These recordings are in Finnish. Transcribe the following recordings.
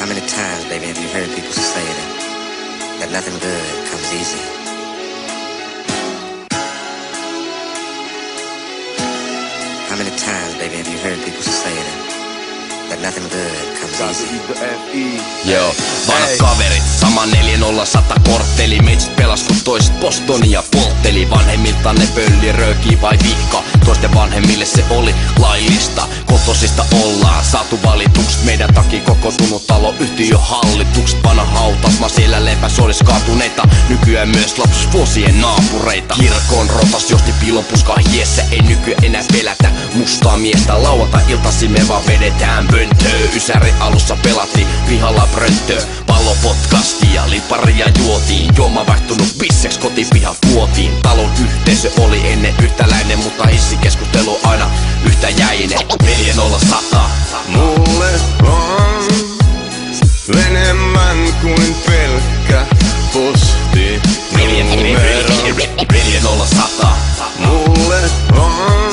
How many times, baby, have you heard people say that nothing good comes easy? How many times, baby, have you heard people say that nothing good comes easy? Joo, vanhat kaverit, sama 4-0-100 kortteli. Meitsit pelas kun toiset Bostonia poltteli. Vanhemmilta ne pölli, röökii vai vihka. Toisten vanhemmille se oli laillista. Kotosista ollaan saatu valitukset. Meidän takia kokoontunut talo yhtiöhallitukset. Vanha hautasma siellä lepäs olis kaatuneita. Nykyään myös lapsuusvuosien naapureita. Kirkon rotas johti piilonpuskaa hiessä. Ei nykyään enää pelätä mustaa miestä. Lauantai-iltasi me vaan vedetään pönttöö. Ysäri alussa pelattiin pihalla brönttöö. Pallo potkasti ja liparia juotiin. Juoma vaihtunut bisseks kotipihan tuotiin. Talon yhteisö oli ennen yhtäläinen, mutta hissikeskustelu aina yhtäjäinen. 4-0-100 Mulle on enemmän kuin pelkkä posti 4-0-100 Mulle on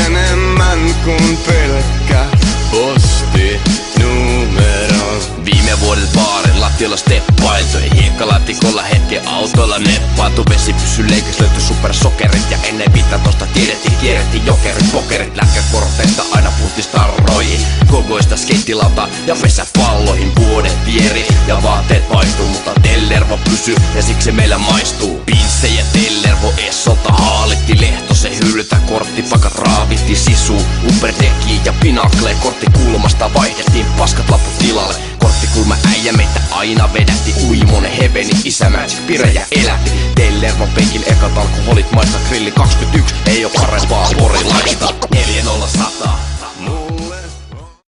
enemmän kuin pelkkä posti numero. Viime vuodet baarin lattialla steppailtu. Hiekkalaatikolla hetken autoilla neppailtu. Vesi pysy leikös löytyi supersokerit. Ja ennen 15 tiedettiin, kierrettiin jokerit, pokerit. Lätkäkorteista aina puhuttiin starroihin. Kokoista skeittilauta ja pesäpalloihin. Vuodet vieri ja vaatteet vaihtuu. Mutta Tellervo pysyy ja siksi meillä maistuu. Pinsse ja Tellervo Essolta haalitti Lehtosen hyllytä. Korttipakat raavitti sisuu. Uperdeckiin ja Pinakleen korttikulmasta vaihdettiin paskat laput tilalle. Korttikulma äijä meitä aina vedätti. Uimonen heveni, isä Magic Pirejä elätti. Tellervon penkillä ekat alkoholit maista. Grilli 21 ei oo parempaa porilaista. 4-0-100